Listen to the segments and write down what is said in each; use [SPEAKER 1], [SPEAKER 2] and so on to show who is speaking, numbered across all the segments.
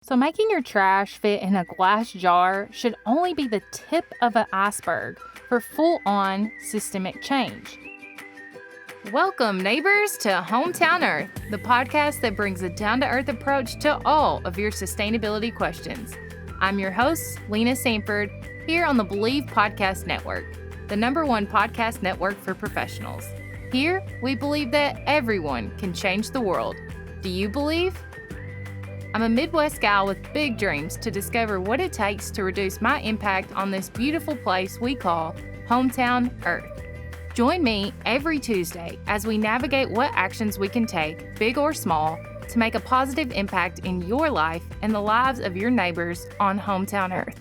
[SPEAKER 1] So making your trash fit in a glass jar should only be the tip of an iceberg for full-on systemic change. Welcome, neighbors, to Hometown Earth, the podcast that brings a down-to-earth approach to all of your sustainability questions. I'm your host, Lena Sanford, here on the Believe Podcast Network, the #1 podcast network for professionals. Here, we believe that everyone can change the world. Do you believe? I'm a Midwest gal with big dreams to discover what it takes to reduce my impact on this beautiful place we call Hometown Earth. Join me every Tuesday as we navigate what actions we can take, big or small, to make a positive impact in your life and the lives of your neighbors on Hometown Earth.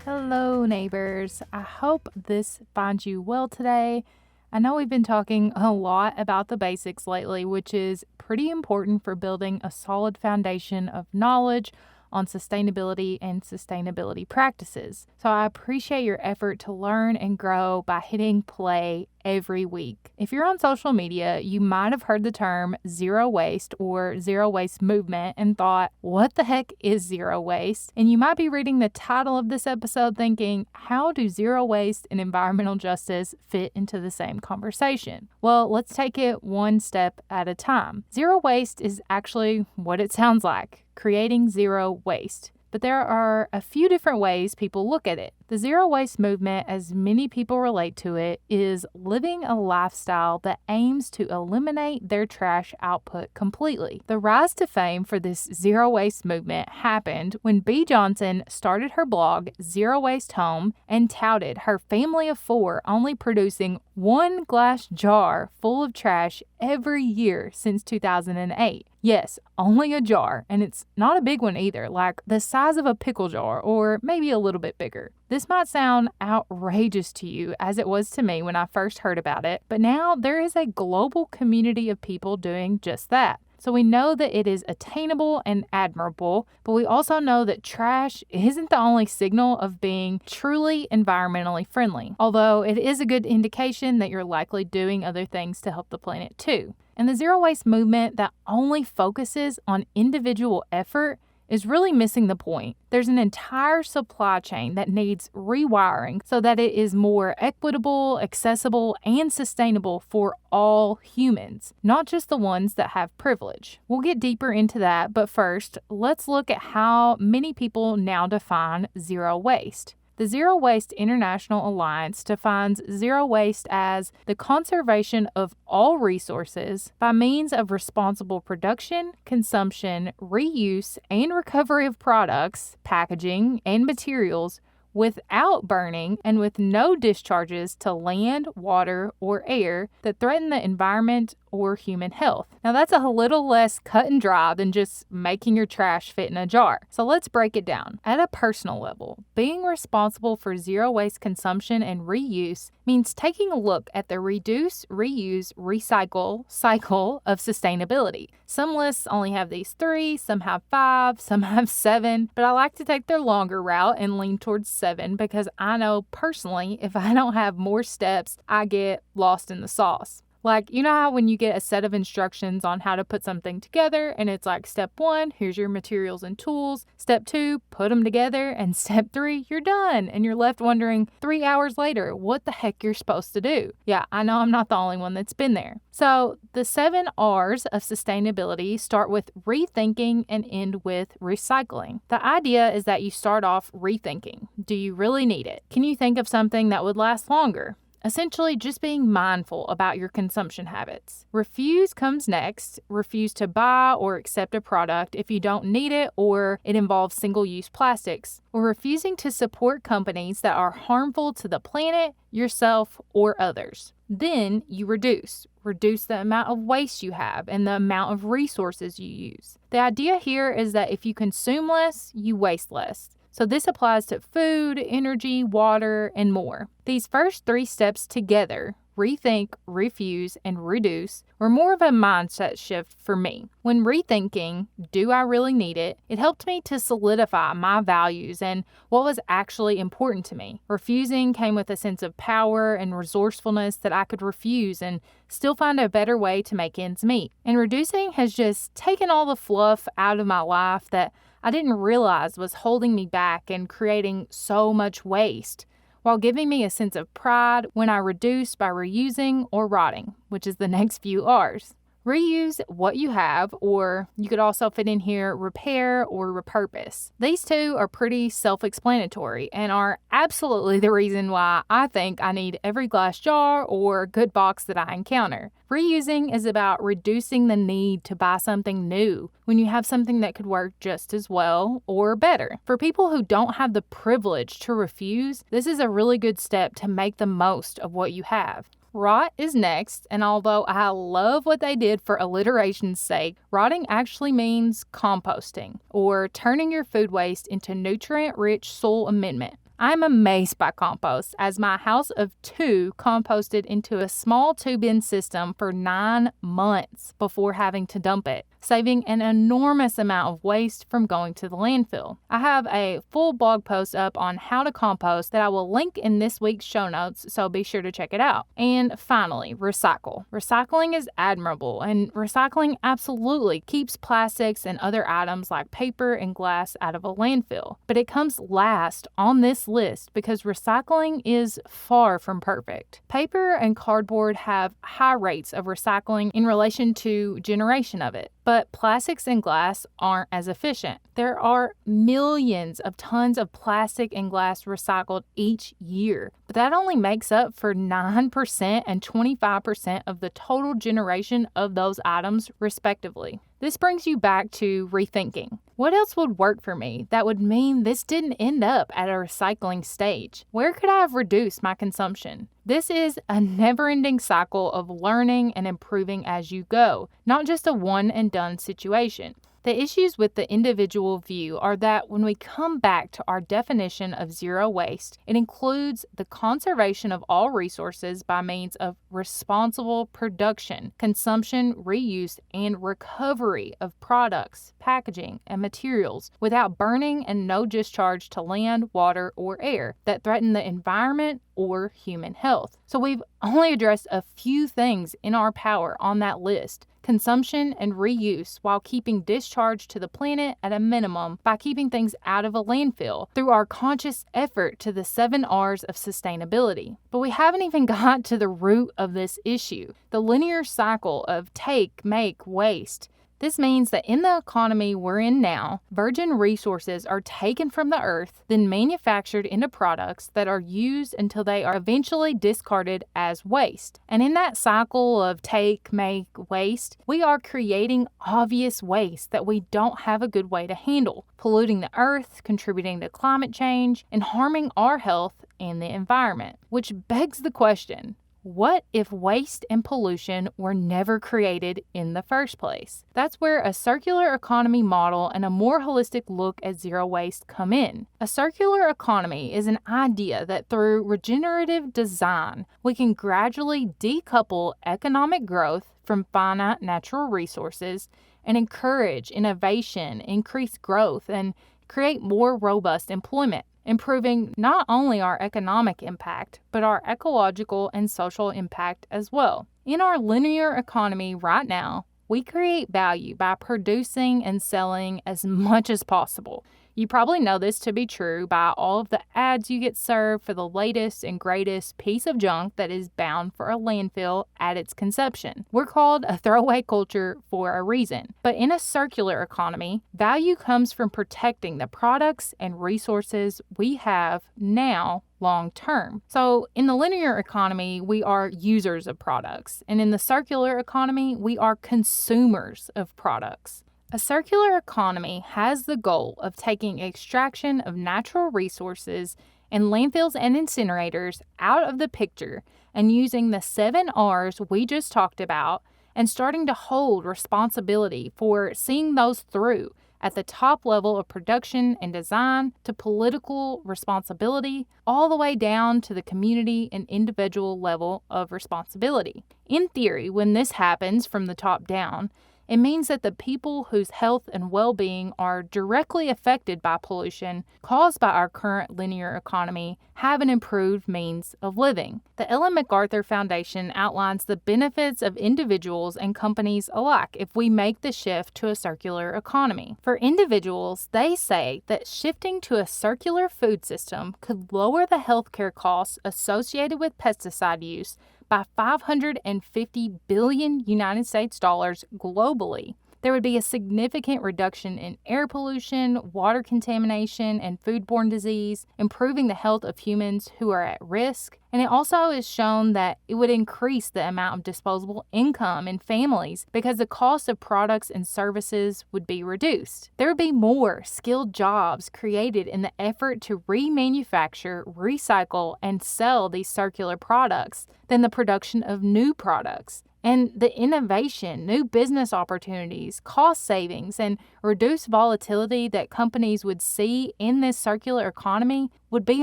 [SPEAKER 1] Hello, neighbors. I hope this finds you well today. I know we've been talking a lot about the basics lately, which is pretty important for building a solid foundation of knowledge on sustainability and sustainability practices. So I appreciate your effort to learn and grow by hitting play every week. If you're on social media, you might have heard the term zero waste or zero waste movement and thought, what the heck is zero waste? And you might be reading the title of this episode thinking, how do zero waste and environmental justice fit into the same conversation? Well, let's take it one step at a time. Zero waste is actually what it sounds like, creating zero waste. But there are a few different ways people look at it. The zero waste movement, as many people relate to it, is living a lifestyle that aims to eliminate their trash output completely. The rise to fame for this zero waste movement happened when Bea Johnson started her blog, Zero Waste Home, and touted her family of 4 only producing 1 glass jar full of trash every year since 2008. Yes, only a jar, and it's not a big one either, like the size of a pickle jar or maybe a little bit bigger. This might sound outrageous to you, as it was to me when I first heard about it, but now there is a global community of people doing just that. So we know that it is attainable and admirable, but we also know that trash isn't the only signal of being truly environmentally friendly, although it is a good indication that you're likely doing other things to help the planet too. And the zero waste movement that only focuses on individual effort is really missing the point. There's an entire supply chain that needs rewiring so that it is more equitable, accessible, and sustainable for all humans, not just the ones that have privilege. We'll get deeper into that, but first, let's look at how many people now define zero waste. The Zero Waste International Alliance defines zero waste as the conservation of all resources by means of responsible production, consumption, reuse, and recovery of products, packaging, and materials without burning and with no discharges to land, water, or air that threaten the environment or human health. Now that's a little less cut and dry than just making your trash fit in a jar. So let's break it down. At a personal level, being responsible for zero waste consumption and reuse means taking a look at the reduce, reuse, recycle cycle of sustainability. Some lists only have these 3, some have 5, some have 7, but I like to take their longer route and lean towards 7 because I know personally if I don't have more steps, I get lost in the sauce. Like, you know how when you get a set of instructions on how to put something together and it's like step 1, here's your materials and tools. Step 2, put them together. And step 3, you're done. And you're left wondering 3 hours later what the heck you're supposed to do. Yeah, I know I'm not the only one that's been there. So the 7 R's of sustainability start with rethinking and end with recycling. The idea is that you start off rethinking. Do you really need it? Can you think of something that would last longer? Essentially, just being mindful about your consumption habits. Refuse comes next. Refuse to buy or accept a product if you don't need it or it involves single-use plastics. Or refusing to support companies that are harmful to the planet, yourself, or others. Then you reduce. Reduce the amount of waste you have and the amount of resources you use. The idea here is that if you consume less, you waste less. So this applies to food, energy, water, and more. These first 3 steps together, rethink, refuse, and reduce, were more of a mindset shift for me. When rethinking, do I really need it? It helped me to solidify my values and what was actually important to me. Refusing came with a sense of power and resourcefulness that I could refuse and still find a better way to make ends meet. And reducing has just taken all the fluff out of my life that I didn't realize was holding me back and creating so much waste, while giving me a sense of pride when I reduced by reusing or rotting, which is the next few R's. Reuse what you have, or you could also fit in here repair or repurpose. These two are pretty self-explanatory and are absolutely the reason why I think I need every glass jar or good box that I encounter. Reusing is about reducing the need to buy something new when you have something that could work just as well or better. For people who don't have the privilege to refuse, this is a really good step to make the most of what you have. Rot is next, and although I love what they did for alliteration's sake, rotting actually means composting, or turning your food waste into nutrient-rich soil amendment. I'm amazed by compost, as my house of 2 composted into a small 2-bin system for 9 months before having to dump it, saving an enormous amount of waste from going to the landfill. I have a full blog post up on how to compost that I will link in this week's show notes, so be sure to check it out. And finally, recycle. Recycling is admirable, and recycling absolutely keeps plastics and other items like paper and glass out of a landfill. But it comes last on this list because recycling is far from perfect. Paper and cardboard have high rates of recycling in relation to generation of it. But plastics and glass aren't as efficient. There are millions of tons of plastic and glass recycled each year, but that only makes up for 9% and 25% of the total generation of those items, respectively. This brings you back to rethinking. What else would work for me that would mean this didn't end up at a recycling stage? Where could I have reduced my consumption? This is a never-ending cycle of learning and improving as you go, not just a one-and-done situation. The issues with the individual view are that when we come back to our definition of zero waste, it includes the conservation of all resources by means of responsible production, consumption, reuse, and recovery of products, packaging, and materials without burning and no discharge to land, water, or air that threaten the environment or human health. So we've only addressed a few things in our power on that list: consumption and reuse, while keeping discharge to the planet at a minimum by keeping things out of a landfill through our conscious effort to the 7 R's of sustainability. But we haven't even got to the root of this issue, the linear cycle of take, make, waste. This means that in the economy we're in now, virgin resources are taken from the earth, then manufactured into products that are used until they are eventually discarded as waste. And in that cycle of take, make, waste, we are creating obvious waste that we don't have a good way to handle, polluting the earth, contributing to climate change, and harming our health and the environment. Which begs the question, what if waste and pollution were never created in the first place? That's where a circular economy model and a more holistic look at zero waste come in. A circular economy is an idea that through regenerative design, we can gradually decouple economic growth from finite natural resources and encourage innovation, increase growth, and create more robust employment, improving not only our economic impact, but our ecological and social impact as well. In our linear economy right now, we create value by producing and selling as much as possible. You probably know this to be true by all of the ads you get served for the latest and greatest piece of junk that is bound for a landfill at its conception. We're called a throwaway culture for a reason. But in a circular economy, value comes from protecting the products and resources we have now long term. So in the linear economy, we are users of products. And in the circular economy, we are consumers of products. A circular economy has the goal of taking extraction of natural resources and landfills and incinerators out of the picture and using the 7 R's we just talked about and starting to hold responsibility for seeing those through at the top level of production and design to political responsibility, all the way down to the community and individual level of responsibility. In theory, when this happens from the top down, It means that the people whose health and well-being are directly affected by pollution caused by our current linear economy have an improved means of living. The Ellen MacArthur Foundation outlines the benefits of individuals and companies alike if we make the shift to a circular economy. For individuals, they say that shifting to a circular food system could lower the healthcare costs associated with pesticide use by $550 billion United States dollars globally. There would be a significant reduction in air pollution, water contamination, and foodborne disease, improving the health of humans who are at risk. And it also is shown that it would increase the amount of disposable income in families because the cost of products and services would be reduced. There would be more skilled jobs created in the effort to remanufacture, recycle, and sell these circular products than the production of new products. And the innovation, new business opportunities, cost savings, and reduced volatility that companies would see in this circular economy would be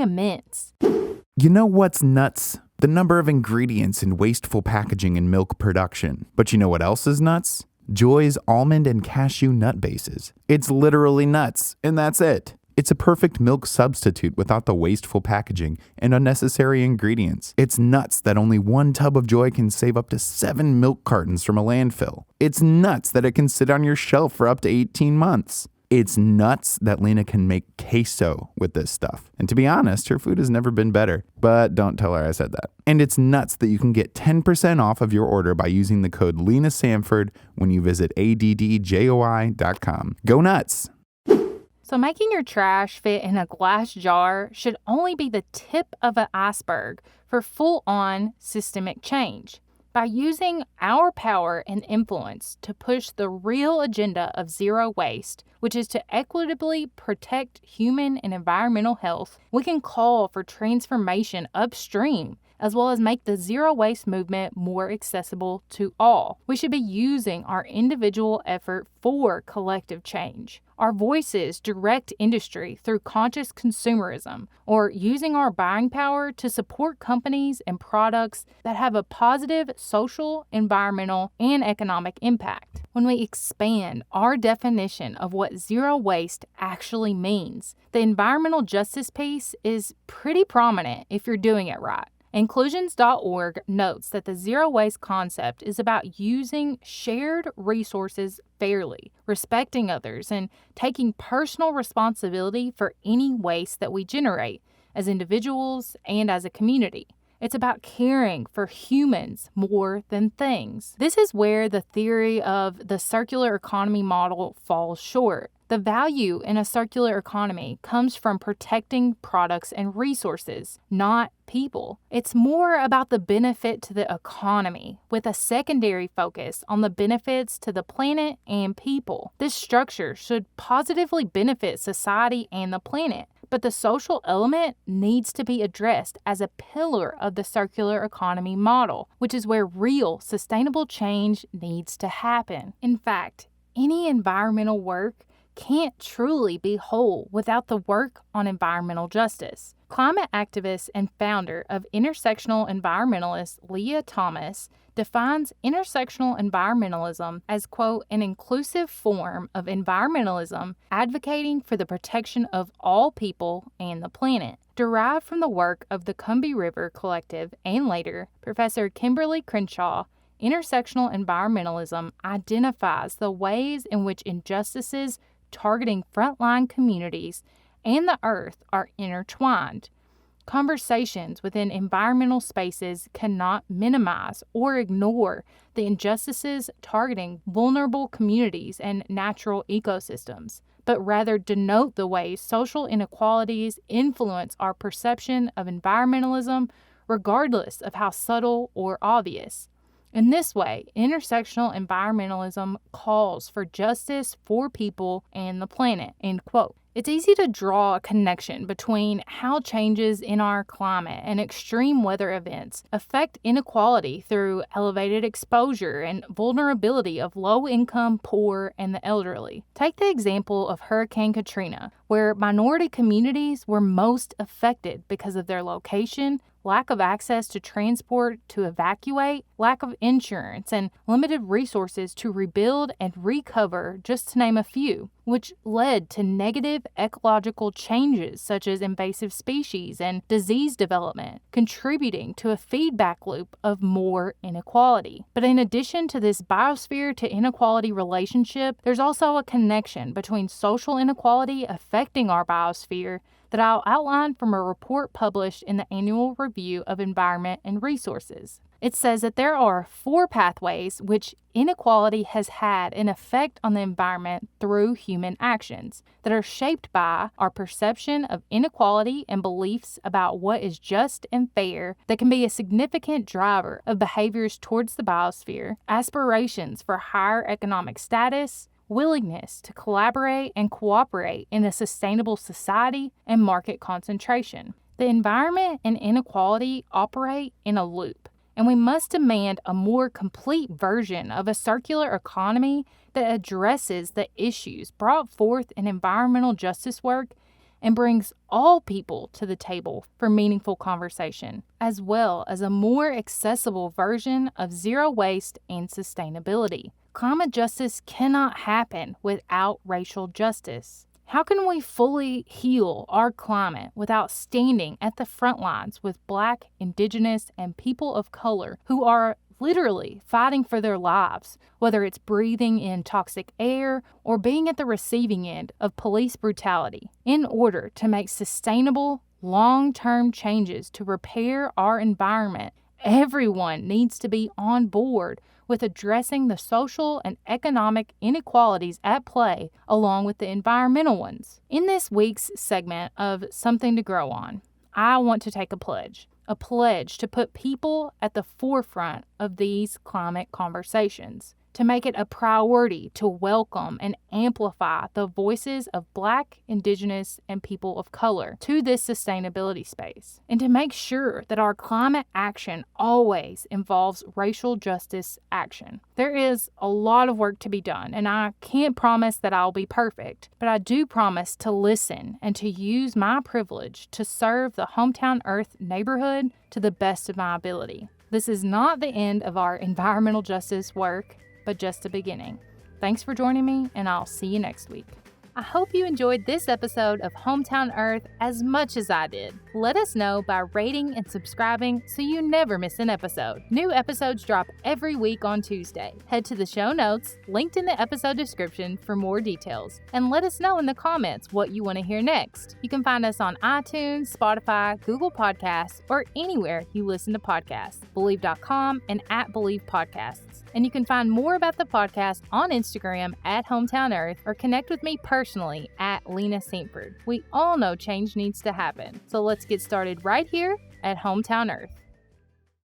[SPEAKER 1] immense.
[SPEAKER 2] You know what's nuts? The number of ingredients in wasteful packaging and milk production. But you know what else is nuts? Joy's almond and cashew nut bases. It's literally nuts, and that's it. It's a perfect milk substitute without the wasteful packaging and unnecessary ingredients. It's nuts that only one tub of Joy can save up to 7 milk cartons from a landfill. It's nuts that it can sit on your shelf for up to 18 months. It's nuts that Lena can make queso with this stuff. And to be honest, her food has never been better. But don't tell her I said that. And it's nuts that you can get 10% off of your order by using the code Lena Sanford when you visit addjoi.com. Go nuts!
[SPEAKER 1] So making your trash fit in a glass jar should only be the tip of an iceberg for full-on systemic change. By using our power and influence to push the real agenda of zero waste, which is to equitably protect human and environmental health, we can call for transformation upstream, as well as make the zero waste movement more accessible to all. We should be using our individual effort for collective change. Our voices direct industry through conscious consumerism, or using our buying power to support companies and products that have a positive social, environmental, and economic impact. When we expand our definition of what zero waste actually means, the environmental justice piece is pretty prominent if you're doing it right. Inclusions.org notes that the zero waste concept is about using shared resources fairly, respecting others, and taking personal responsibility for any waste that we generate as individuals and as a community. It's about caring for humans more than things. This is where the theory of the circular economy model falls short. The value in a circular economy comes from protecting products and resources, not people. It's more about the benefit to the economy, with a secondary focus on the benefits to the planet and people. This structure should positively benefit society and the planet, but the social element needs to be addressed as a pillar of the circular economy model, which is where real sustainable change needs to happen. In fact, any environmental work can't truly be whole without the work on environmental justice. Climate activist and founder of Intersectional Environmentalist Leah Thomas defines intersectional environmentalism as, quote, an inclusive form of environmentalism advocating for the protection of all people and the planet. Derived from the work of the Combahee River Collective and later Professor Kimberly Crenshaw, intersectional environmentalism identifies the ways in which injustices targeting frontline communities and the earth are intertwined. Conversations within environmental spaces cannot minimize or ignore the injustices targeting vulnerable communities and natural ecosystems, but rather denote the ways social inequalities influence our perception of environmentalism, regardless of how subtle or obvious. In this way, intersectional environmentalism calls for justice for people and the planet, end quote. It's easy to draw a connection between how changes in our climate and extreme weather events affect inequality through elevated exposure and vulnerability of low-income, poor, and the elderly. Take the example of Hurricane Katrina, where minority communities were most affected because of their location, lack of access to transport to evacuate, lack of insurance, and limited resources to rebuild and recover, just to name a few, which led to negative ecological changes such as invasive species and disease development, contributing to a feedback loop of more inequality. But in addition to this biosphere to inequality relationship, there's also a connection between social inequality affecting our biosphere that I'll outline from a report published in the Annual Review of Environment and Resources. It says that there are 4 pathways which inequality has had an effect on the environment through human actions that are shaped by our perception of inequality and beliefs about what is just and fair that can be a significant driver of behaviors towards the biosphere, aspirations for higher economic status, willingness to collaborate and cooperate in a sustainable society, and market concentration. The environment and inequality operate in a loop, and we must demand a more complete version of a circular economy that addresses the issues brought forth in environmental justice work and brings all people to the table for meaningful conversation, as well as a more accessible version of zero waste and sustainability. Climate justice cannot happen without racial justice. How can we fully heal our climate without standing at the front lines with Black, Indigenous, and people of color who are literally fighting for their lives, whether it's breathing in toxic air or being at the receiving end of police brutality, in order to make sustainable, long-term changes to repair our environment? Everyone needs to be on board with addressing the social and economic inequalities at play along with the environmental ones. In this week's segment of Something to Grow On, I want to take a pledge to put people at the forefront of these climate conversations, to make it a priority to welcome and amplify the voices of Black, Indigenous, and people of color to this sustainability space, and to make sure that our climate action always involves racial justice action. There is a lot of work to be done, and I can't promise that I'll be perfect, but I do promise to listen and to use my privilege to serve the Hometown Earth neighborhood to the best of my ability. This is not the end of our environmental justice work, but just a beginning. Thanks for joining me, and I'll see you next week. I hope you enjoyed this episode of Hometown Earth as much as I did. Let us know by rating and subscribing so you never miss an episode. New episodes drop every week on Tuesday. Head to the show notes, linked in the episode description, for more details. And let us know in the comments what you want to hear next. You can find us on iTunes, Spotify, Google Podcasts, or anywhere you listen to podcasts. Believe.com and @Believe Podcasts. And you can find more about the podcast on Instagram @Hometown Earth, or connect with me personally @Lena Saintford. We all know change needs to happen, so let's get started right here at Hometown Earth.